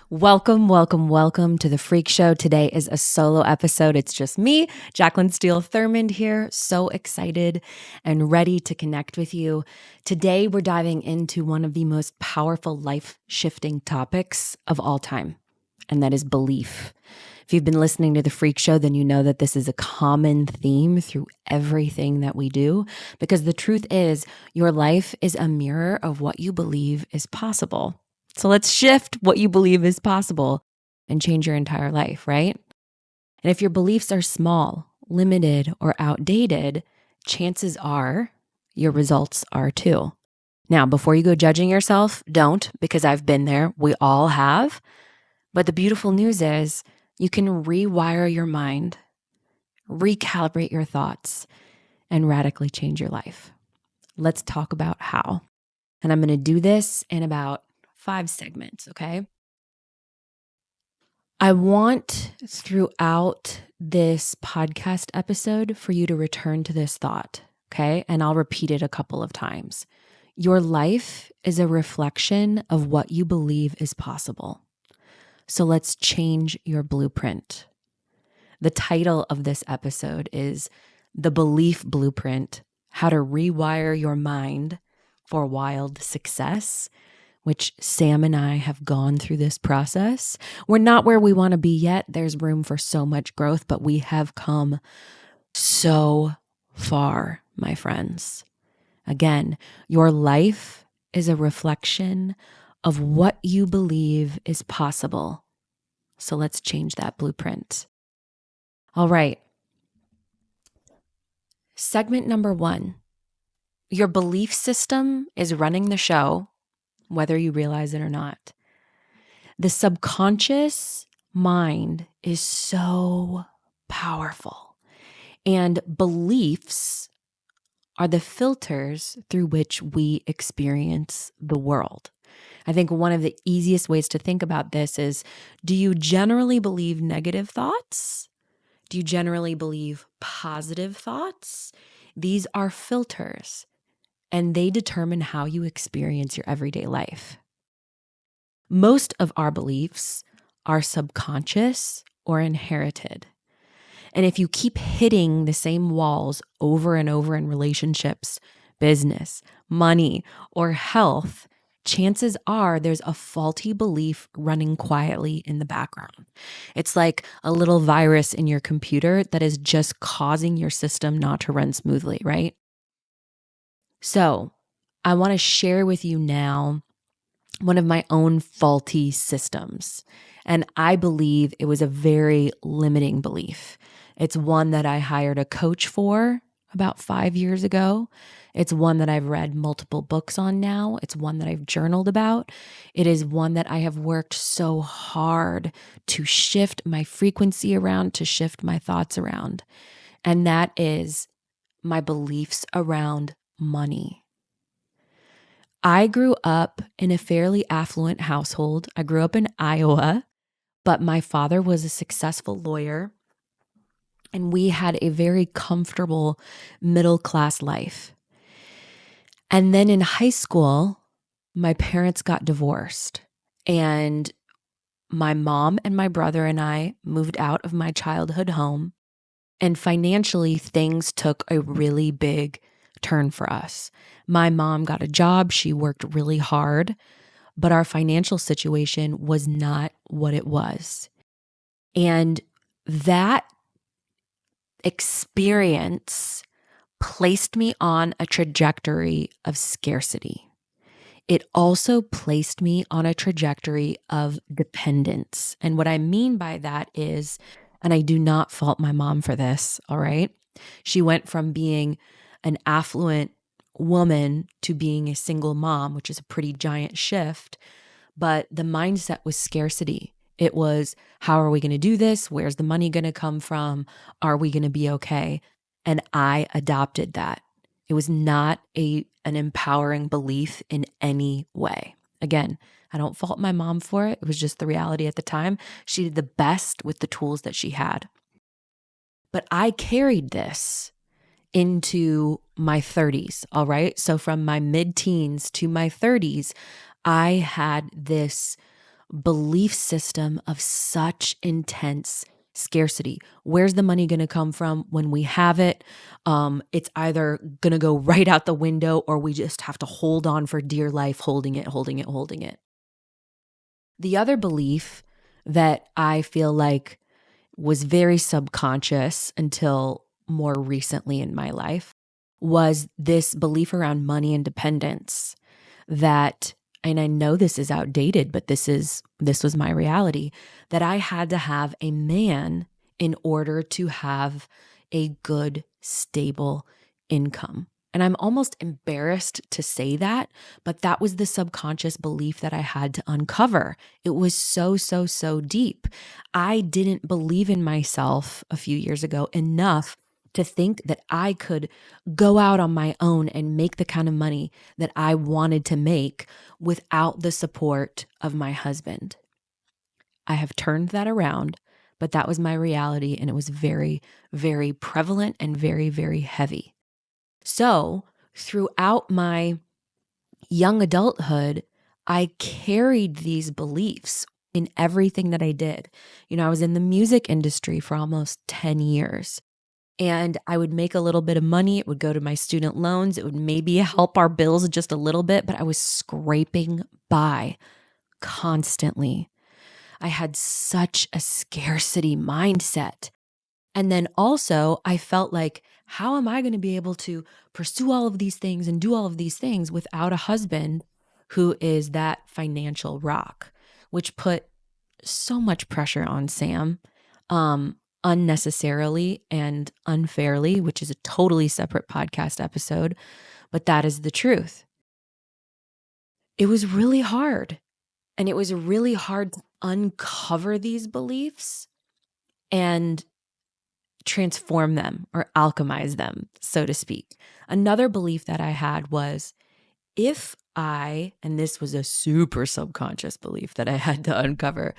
Welcome, welcome, welcome to the Freq Show. Today is a solo episode. It's just me, Jacqueline Steele Thurmond here. So excited and ready to connect with you. Today, we're diving into one of the most powerful life-shifting topics of all time, and that is belief. If you've been listening to the Freq Show, then you know that this is a common theme through everything that we do, because the truth is your life is a mirror of what you believe is possible. So let's shift what you believe is possible and change your entire life, right? And if your beliefs are small, limited, or outdated, chances are your results are too. Now, before you go judging yourself, don't, because I've been there. We all have. But the beautiful news is you can rewire your mind, recalibrate your thoughts, and radically change your life. Let's talk about how. And I'm going to do this in about 5 segments, okay? I want throughout this podcast episode for you to return to this thought, okay? And I'll repeat it a couple of times. Your life is a reflection of what you believe is possible. So let's change your blueprint. The title of this episode is The Belief Blueprint: How to Rewire Your Mind for Wild Success, which Sam and I have gone through this process. We're not where we want to be yet. There's room for so much growth, but we have come so far, my friends. Again, your life is a reflection of what you believe is possible. So let's change that blueprint. All right. Segment number 1. Your belief system is running the show, whether you realize it or not. The subconscious mind is so powerful, and beliefs are the filters through which we experience the world. I think one of the easiest ways to think about this is, do you generally believe negative thoughts? Do you generally believe positive thoughts? These are filters, and they determine how you experience your everyday life. Most of our beliefs are subconscious or inherited. And if you keep hitting the same walls over and over in relationships, business, money, or health, chances are there's a faulty belief running quietly in the background. It's like a little virus in your computer that is just causing your system not to run smoothly, right? So I want to share with you now one of my own faulty systems. And I believe it was a very limiting belief. It's one that I hired a coach for about 5 years ago. It's one that I've read multiple books on now. It's one that I've journaled about. It is one that I have worked so hard to shift my frequency around, to shift my thoughts around. And that is my beliefs around money. I grew up in a fairly affluent household. I grew up in Iowa, but my father was a successful lawyer, and we had a very comfortable middle-class life. And then in high school, my parents got divorced, and my mom and my brother and I moved out of my childhood home, and financially things took a really big turn for us. My mom got a job. She worked really hard, but our financial situation was not what it was. And that experience placed me on a trajectory of scarcity. It also placed me on a trajectory of dependence. And what I mean by that is, and I do not fault my mom for this, all right? She went from being an affluent woman to being a single mom, which is a pretty giant shift. But the mindset was scarcity. It was, how are we going to do this? Where's the money going to come from? Are we going to be okay? And I adopted that. It was not an empowering belief in any way. Again, I don't fault my mom for it. It was just the reality at the time. She did the best with the tools that she had. But I carried this into my 30s, all right? So from my mid-teens to my 30s, I had this belief system of such intense scarcity. Where's the money going to come from when we have it? It's either going to go right out the window, or we just have to hold on for dear life, holding it, holding it, holding it. The other belief that I feel like was very subconscious until more recently in my life was this belief around money independence that, and I know this is outdated, but this was my reality, that I had to have a man in order to have a good, stable income. And I'm almost embarrassed to say that, but that was the subconscious belief that I had to uncover. It was so, so, so deep. I didn't believe in myself a few years ago enough to think that I could go out on my own and make the kind of money that I wanted to make without the support of my husband. I have turned that around, but that was my reality, and it was very, very prevalent and very, very heavy. So throughout my young adulthood, I carried these beliefs in everything that I did. I was in the music industry for almost 10 years. And I would make a little bit of money. It would go to my student loans. It would maybe help our bills just a little bit, but I was scraping by constantly. I had such a scarcity mindset. And then also, I felt like, how am I going to be able to pursue all of these things and do all of these things without a husband who is that financial rock, which put so much pressure on Sam. Unnecessarily and unfairly, which is a totally separate podcast episode, but that is the truth. It was really hard. And it was really hard to uncover these beliefs and transform them or alchemize them, so to speak. Another belief that I had was, and this was a super subconscious belief that I had to uncover,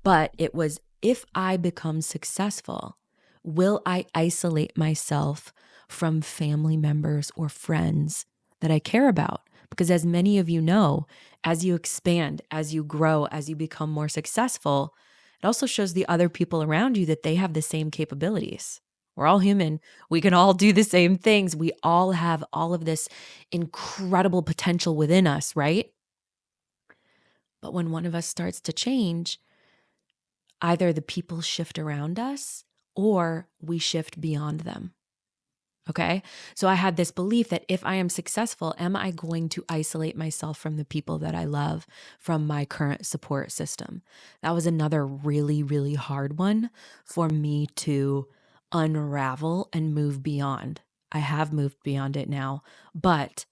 but it was, if I become successful, will I isolate myself from family members or friends that I care about? Because as many of you know, as you expand, as you grow, as you become more successful, it also shows the other people around you that they have the same capabilities. We're all human. We can all do the same things. We all have all of this incredible potential within us, right? But when one of us starts to change, either the people shift around us or we shift beyond them. Okay. So I had this belief that if I am successful, am I going to isolate myself from the people that I love, from my current support system? That was another really, really hard one for me to unravel and move beyond. I have moved beyond it now, but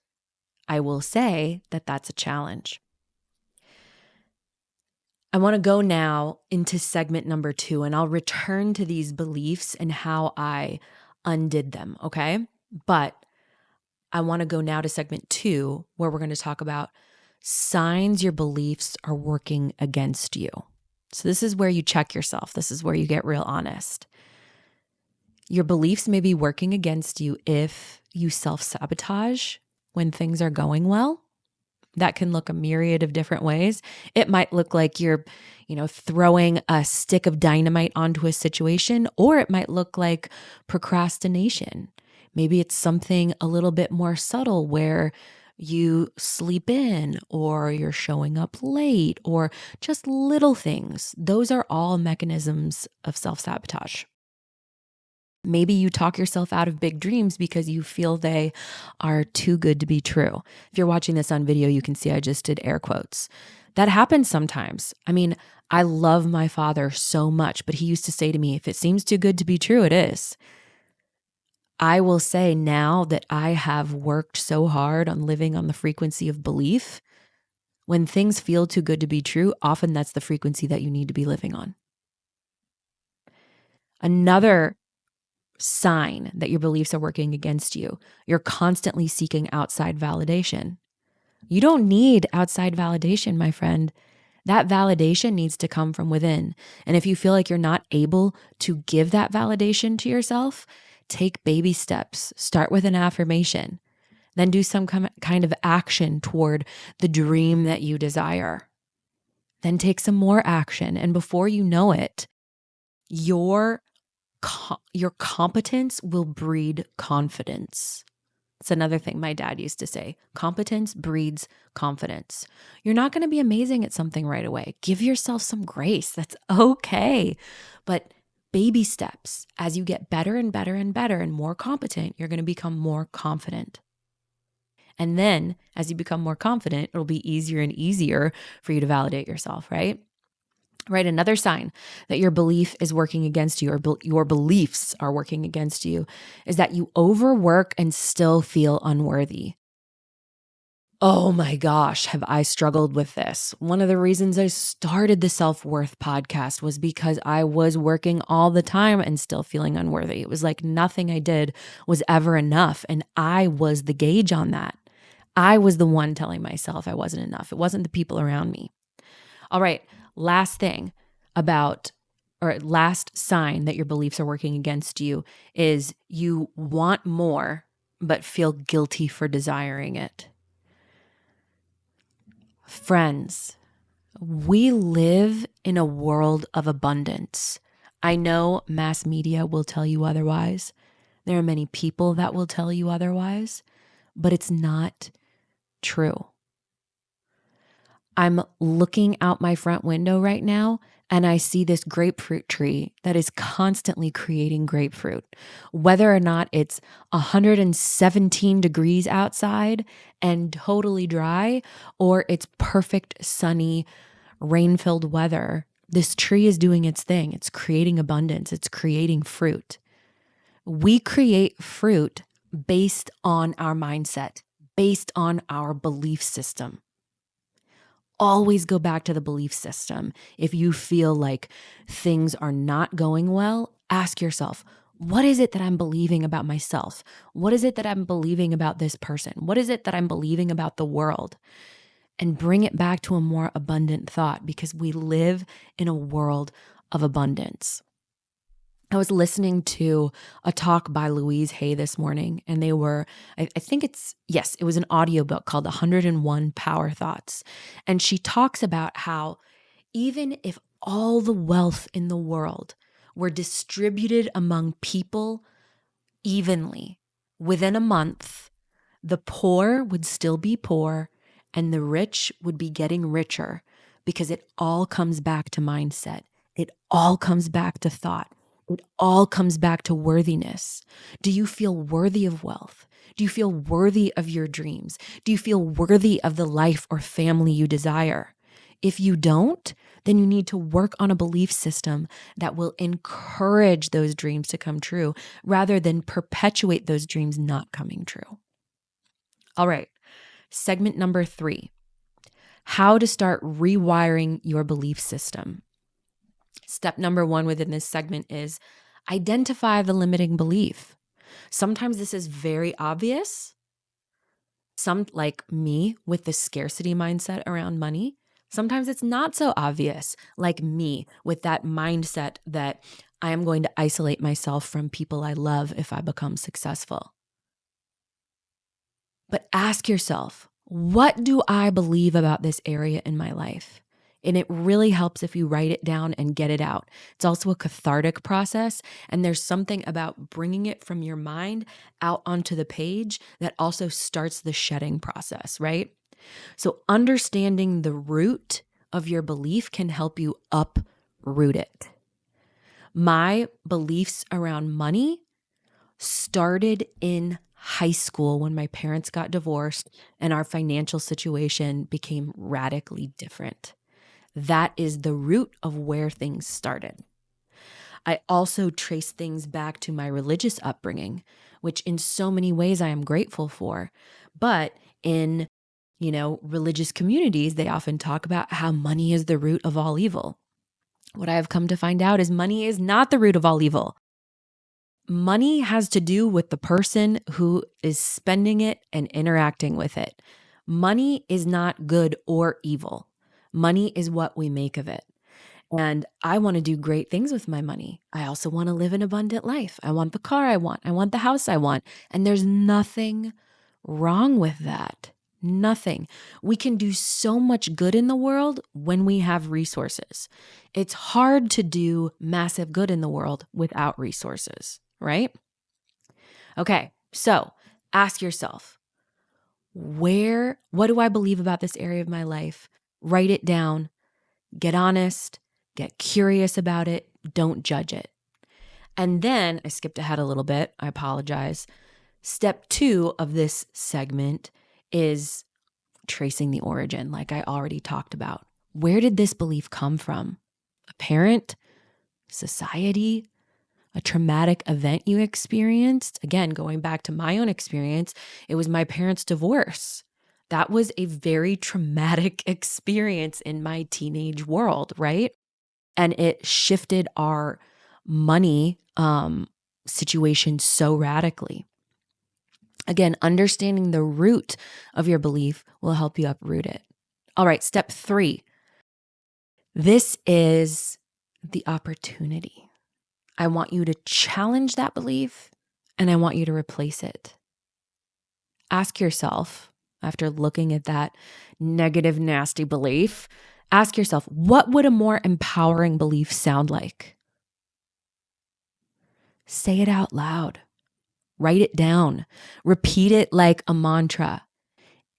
I will say that that's a challenge. I want to go now into segment number 2, and I'll return to these beliefs and how I undid them, okay? But I want to go now to segment 2, where we're going to talk about signs your beliefs are working against you. So this is where you check yourself. This is where you get real honest. Your beliefs may be working against you if you self-sabotage when things are going well. That can look a myriad of different ways. It might look like you're, throwing a stick of dynamite onto a situation, or it might look like procrastination. Maybe it's something a little bit more subtle where you sleep in, or you're showing up late, or just little things. Those are all mechanisms of self-sabotage. Maybe you talk yourself out of big dreams because you feel they are too good to be true. If you're watching this on video, you can see I just did air quotes. That happens sometimes. I mean, I love my father so much, but he used to say to me, if it seems too good to be true, it is. I will say now that I have worked so hard on living on the frequency of belief, when things feel too good to be true, often that's the frequency that you need to be living on. Another sign that your beliefs are working against you, you're constantly seeking outside validation. You don't need outside validation, my friend. That validation needs to come from within. And if you feel like you're not able to give that validation to yourself, take baby steps. Start with an affirmation. Then do some kind of action toward the dream that you desire. then take some more action. And before you know it, your competence will breed confidence. It's another thing my dad used to say. Competence breeds confidence. You're not going to be amazing at something right away. Give yourself some grace. That's okay. But baby steps, as you get better and better and better and more competent, you're going to become more confident. And then as you become more confident, it'll be easier and easier for you to validate yourself, right? Right. Another sign that your belief is working against you, or your beliefs are working against you, is that you overwork and still feel unworthy. Oh my gosh, have I struggled with this. One of the reasons I started the self-worth podcast was because I was working all the time and still feeling unworthy. It was like nothing I did was ever enough. And I was the gauge on that. I was the one telling myself I wasn't enough. It wasn't the people around me. All right. Last sign that your beliefs are working against you is you want more, but feel guilty for desiring it. Friends, we live in a world of abundance. I know mass media will tell you otherwise. There are many people that will tell you otherwise, but it's not true. I'm looking out my front window right now and I see this grapefruit tree that is constantly creating grapefruit. Whether or not it's 117 degrees outside and totally dry, or it's perfect, sunny, rain-filled weather, this tree is doing its thing. It's creating abundance. It's creating fruit. We create fruit based on our mindset, based on our belief system. Always go back to the belief system. If you feel like things are not going well, ask yourself, what is it that I'm believing about myself? What is it that I'm believing about this person? What is it that I'm believing about the world? And bring it back to a more abundant thought, because we live in a world of abundance. I was listening to a talk by Louise Hay this morning, and they were, it was an audiobook called 101 Power Thoughts. And she talks about how even if all the wealth in the world were distributed among people evenly, within a month, the poor would still be poor and the rich would be getting richer, because it all comes back to mindset. It all comes back to thought. It all comes back to worthiness. Do you feel worthy of wealth? Do you feel worthy of your dreams? Do you feel worthy of the life or family you desire? If you don't, then you need to work on a belief system that will encourage those dreams to come true rather than perpetuate those dreams not coming true. All right, segment number 3, how to start rewiring your belief system. Step number 1 within this segment is identify the limiting belief. Sometimes this is very obvious. Some, like me, with the scarcity mindset around money. Sometimes it's not so obvious, like me, with that mindset that I am going to isolate myself from people I love if I become successful. But ask yourself, what do I believe about this area in my life? And it really helps if you write it down and get it out. It's also a cathartic process. And there's something about bringing it from your mind out onto the page that also starts the shedding process, right? So understanding the root of your belief can help you uproot it. My beliefs around money started in high school when my parents got divorced and our financial situation became radically different. That is the root of where things started. I also trace things back to my religious upbringing, which in so many ways I am grateful for. But in, religious communities, they often talk about how money is the root of all evil. What I have come to find out is money is not the root of all evil. Money has to do with the person who is spending it and interacting with it. Money is not good or evil. Money is what we make of it. And I want to do great things with my money. I also want to live an abundant life. I want the car I want. I want the house I want. And there's nothing wrong with that. Nothing. We can do so much good in the world when we have resources. It's hard to do massive good in the world without resources, right? Okay, so ask yourself, what do I believe about this area of my life? Write it down, get honest, get curious about it, don't judge it. And then I skipped ahead a little bit. I apologize. Step 2 of this segment is tracing the origin, like I already talked about. Where did this belief come from? A parent? Society? A traumatic event you experienced? Again, going back to my own experience, it was my parents' divorce. That was a very traumatic experience in my teenage world, right? And it shifted our money situation so radically. Again, understanding the root of your belief will help you uproot it. All right, step 3. This is the opportunity. I want you to challenge that belief and I want you to replace it. Ask yourself, after looking at that negative, nasty belief, ask yourself, what would a more empowering belief sound like? Say it out loud. Write it down. Repeat it like a mantra.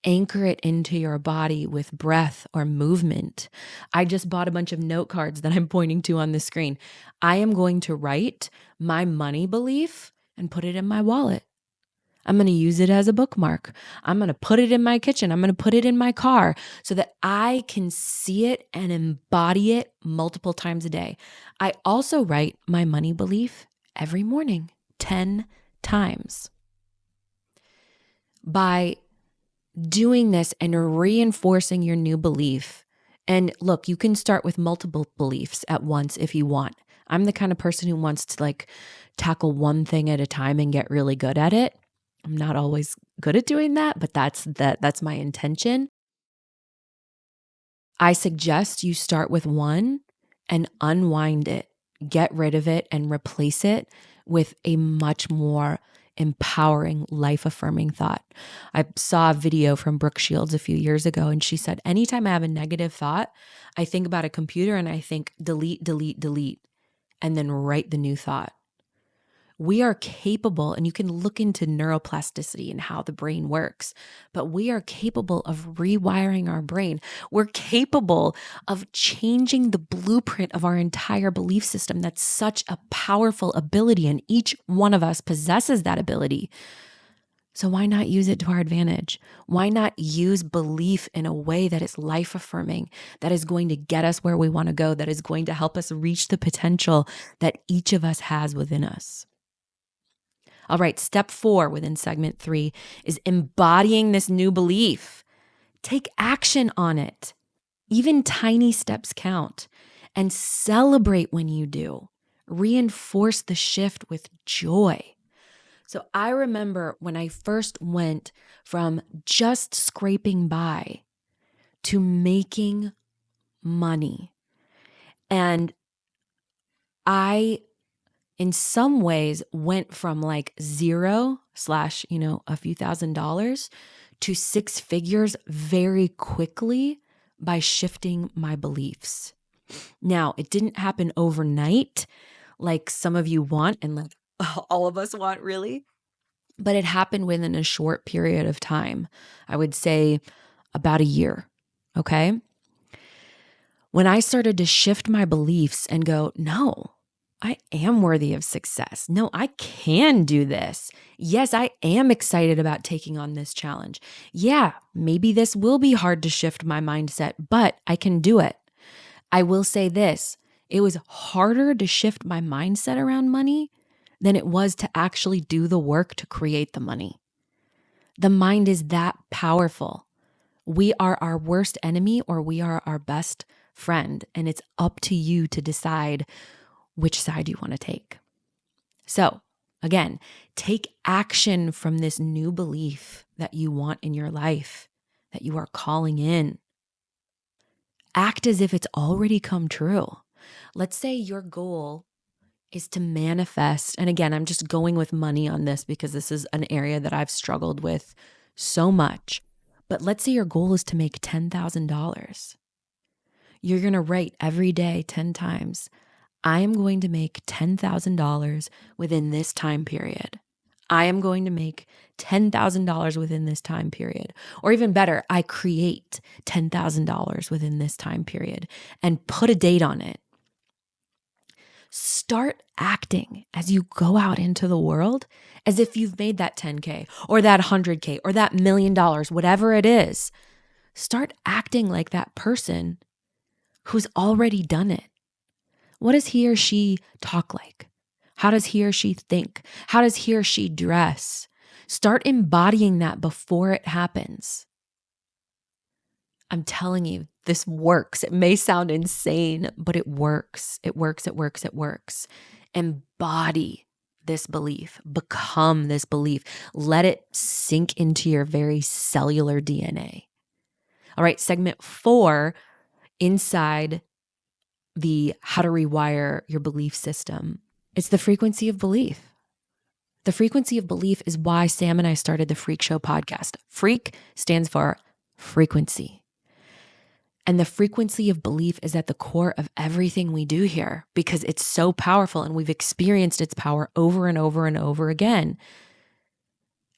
Anchor it into your body with breath or movement. I just bought a bunch of note cards that I'm pointing to on the screen. I am going to write my money belief and put it in my wallet. I'm going to use it as a bookmark. I'm going to put it in my kitchen. I'm going to put it in my car so that I can see it and embody it multiple times a day. I also write my money belief every morning, 10 times. By doing this and reinforcing your new belief, and look, you can start with multiple beliefs at once if you want. I'm the kind of person who wants to tackle one thing at a time and get really good at it. I'm not always good at doing that, but that's my intention. I suggest you start with one and unwind it, get rid of it and replace it with a much more empowering, life-affirming thought. I saw a video from Brooke Shields a few years ago, and she said, anytime I have a negative thought, I think about a computer and I think delete, delete, delete, and then write the new thought. We are capable, and you can look into neuroplasticity and how the brain works, but we are capable of rewiring our brain. We're capable of changing the blueprint of our entire belief system. That's such a powerful ability, and each one of us possesses that ability. So why not use it to our advantage? Why not use belief in a way that is life-affirming, that is going to get us where we want to go, that is going to help us reach the potential that each of us has within us? All right, step 4 within segment 3 is embodying this new belief. Take action on it. Even tiny steps count, and celebrate when you do. Reinforce the shift with joy. So I remember when I first went from just scraping by to making money. And I, in some ways, went from zero / a few $1,000s to 6 figures very quickly by shifting my beliefs. Now, it didn't happen overnight like some of you want and all of us want, really, but it happened within a short period of time. I would say about a year, okay? When I started to shift my beliefs and go, no, I am worthy of success. No, I can do this. Yes, I am excited about taking on this challenge. Yeah, maybe this will be hard to shift my mindset, but I can do it. I will say this, it was harder to shift my mindset around money than it was to actually do the work to create the money. The mind is that powerful. We are our worst enemy or we are our best friend, and it's up to you to decide which side you want to take. So again, take action from this new belief that you want in your life, that you are calling in. Act as if it's already come true. Let's say your goal is to manifest. And again, I'm just going with money on this because this is an area that I've struggled with so much. But let's say your goal is to make $10,000. You're going to write every day 10 times, I am going to make $10,000 within this time period. I am going to make $10,000 within this time period. Or even better, I create $10,000 within this time period and put a date on it. Start acting as you go out into the world as if you've made that 10K or that 100K or that $1 million, whatever it is. Start acting like that person who's already done it. What does he or she talk like? How does he or she think? How does he or she dress? Start embodying that before it happens. I'm telling you, this works. It may sound insane, but it works. It works, it works, it works. Embody this belief. Become this belief. Let it sink into your very cellular DNA. All right, segment 4, inside the how to rewire your belief system. It's the frequency of belief. The frequency of belief is why Sam and I started the Freq Show podcast. Freq stands for frequency. And the frequency of belief is at the core of everything we do here because it's so powerful and we've experienced its power over and over and over again.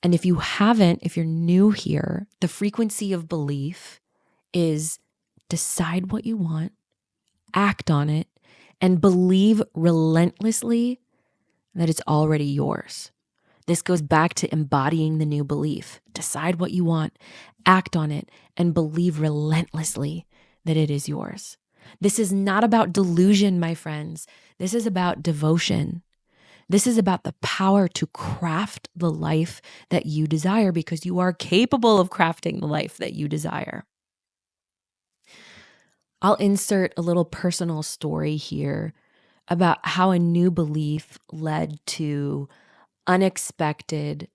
And if you haven't, if you're new here, the frequency of belief is decide what you want, act on it, and believe relentlessly that it's already yours. This goes back to embodying the new belief. Decide what you want, act on it, and believe relentlessly that it is yours. This is not about delusion, my friends. This is about devotion. This is about the power to craft the life that you desire because you are capable of crafting the life that you desire. I'll insert a little personal story here about how a new belief led to unexpected,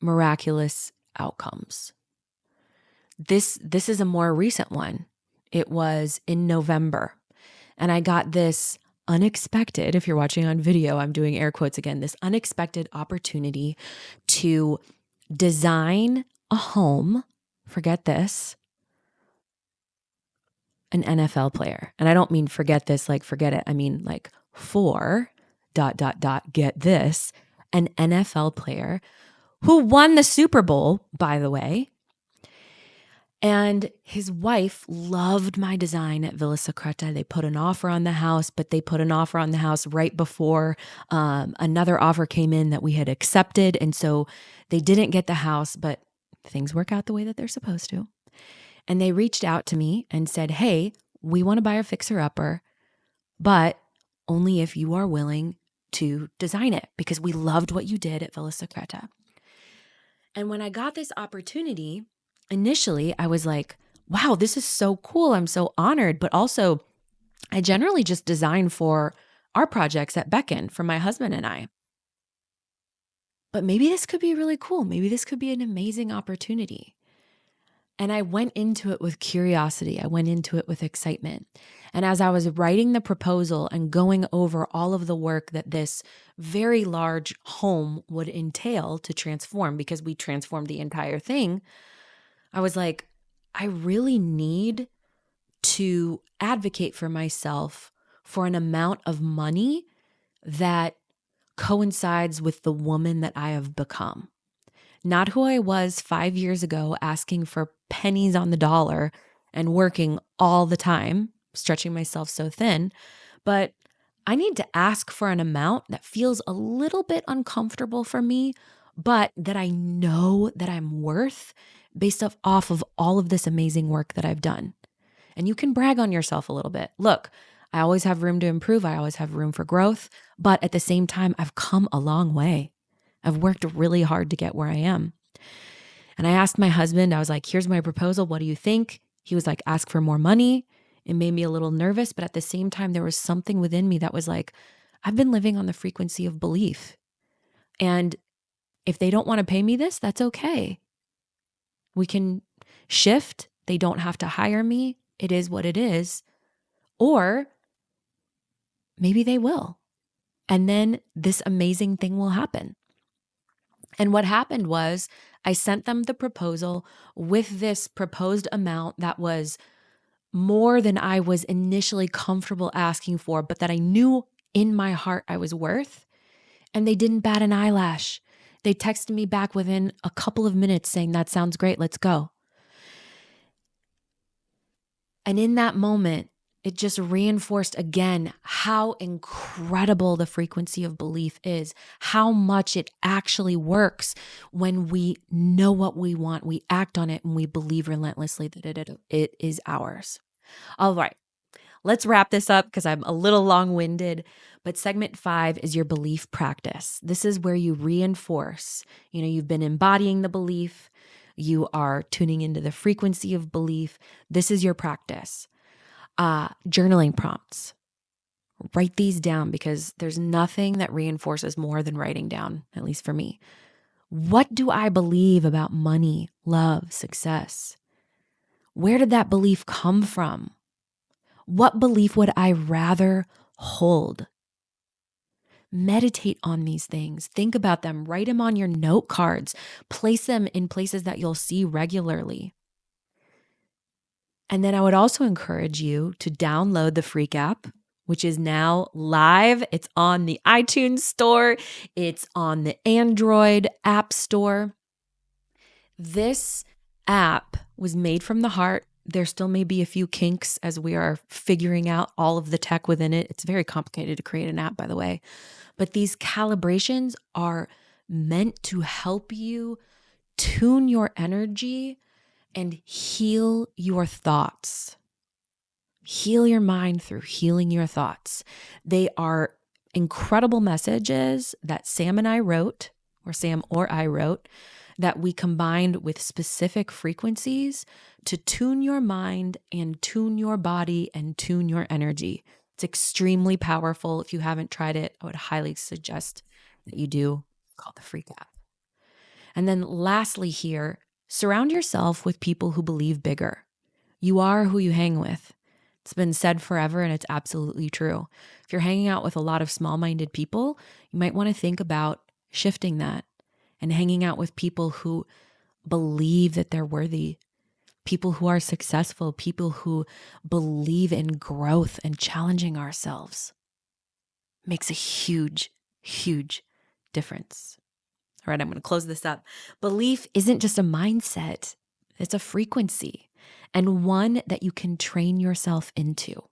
miraculous outcomes. This is a more recent one. It was in November, and I got this unexpected, if you're watching on video, I'm doing air quotes again, this unexpected opportunity to design a home, forget this, an NFL player. And I don't mean forget this, like forget it. I mean like for ... get this, an NFL player who won the Super Bowl, by the way. And his wife loved my design at Villa Secreta. They put an offer on the house, but they put an offer on the house right before another offer came in that we had accepted. And so they didn't get the house, but things work out the way that they're supposed to. And they reached out to me and said, hey, we want to buy a fixer-upper, but only if you are willing to design it because we loved what you did at Villa Secreta. And when I got this opportunity, initially I was like, wow, this is so cool. I'm so honored. But also, I generally just design for our projects at Beckon for my husband and I. But maybe this could be really cool. Maybe this could be an amazing opportunity. And I went into it with curiosity. I went into it with excitement. And as I was writing the proposal and going over all of the work that this very large home would entail to transform, because we transformed the entire thing, I was like, I really need to advocate for myself for an amount of money that coincides with the woman that I have become. Not who I was 5 years ago, asking for pennies on the dollar and working all the time, stretching myself so thin, but I need to ask for an amount that feels a little bit uncomfortable for me, but that I know that I'm worth based off of all of this amazing work that I've done. And you can brag on yourself a little bit. Look, I always have room to improve. I always have room for growth, but at the same time, I've come a long way. I've worked really hard to get where I am. And I asked my husband, I was like, here's my proposal. What do you think? He was like, ask for more money. It made me a little nervous, but at the same time, there was something within me that was like, I've been living on the frequency of belief. And if they don't want to pay me this, that's okay. We can shift. They don't have to hire me. It is what it is. Or maybe they will. And then this amazing thing will happen. And what happened was I sent them the proposal with this proposed amount that was more than I was initially comfortable asking for, but that I knew in my heart I was worth. And they didn't bat an eyelash. They texted me back within a couple of minutes saying, that sounds great, let's go. And in that moment, it just reinforced again how incredible the frequency of belief is, how much it actually works when we know what we want, we act on it, and we believe relentlessly that it is ours. All right, let's wrap this up because I'm a little long-winded, but segment 5 is your belief practice. This is where you reinforce, you've been embodying the belief, you are tuning into the frequency of belief. This is your practice. Journaling prompts. Write these down because there's nothing that reinforces more than writing down, at least for me. What do I believe about money, love, success? Where did that belief come from? What belief would I rather hold? Meditate on these things. Think about them. Write them on your note cards. Place them in places that you'll see regularly. And then I would also encourage you to download the Freq app, which is now live. It's on the iTunes store. It's on the Android app store. This app was made from the heart. There still may be a few kinks as we are figuring out all of the tech within it. It's very complicated to create an app, by the way. But these calibrations are meant to help you tune your energy and heal your thoughts. Heal your mind through healing your thoughts. They are incredible messages that Sam and I wrote, or Sam or I wrote, that we combined with specific frequencies to tune your mind and tune your body and tune your energy. It's extremely powerful. If you haven't tried it, I would highly suggest that you do. It's called the Freq app. And then lastly here, surround yourself with people who believe bigger. You are who you hang with. It's been said forever, and it's absolutely true. If you're hanging out with a lot of small-minded people, you might want to think about shifting that and hanging out with people who believe that they're worthy, people who are successful, people who believe in growth and challenging ourselves. Makes a huge, huge difference. All right, I'm going to close this up. Belief isn't just a mindset. It's a frequency, and one that you can train yourself into.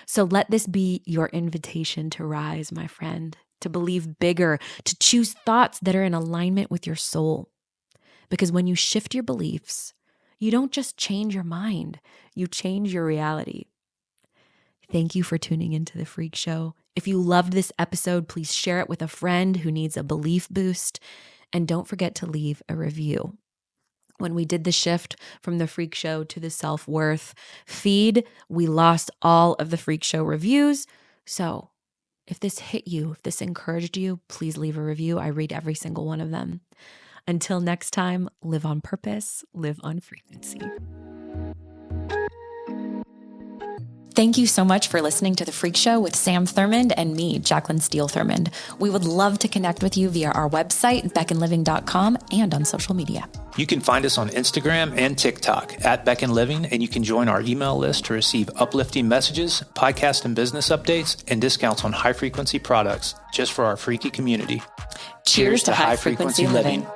So let this be your invitation to rise, my friend, to believe bigger, to choose thoughts that are in alignment with your soul. Because when you shift your beliefs, you don't just change your mind, you change your reality. Thank you for tuning into the Freq Show. If you loved this episode, please share it with a friend who needs a belief boost. And don't forget to leave a review. When we did the shift from the Freq Show to the self-worth feed, we lost all of the Freq Show reviews. So if this hit you, if this encouraged you, please leave a review. I read every single one of them. Until next time, live on purpose, live on frequency. Thank you so much for listening to The Freq Show with Sam Thurmond and me, Jacqueline Steele Thurmond. We would love to connect with you via our website, beckonliving.com, and on social media. You can find us on Instagram and TikTok at Beckon Living, and you can join our email list to receive uplifting messages, podcast and business updates, and discounts on high-frequency products just for our freaky community. Cheers to high-frequency living.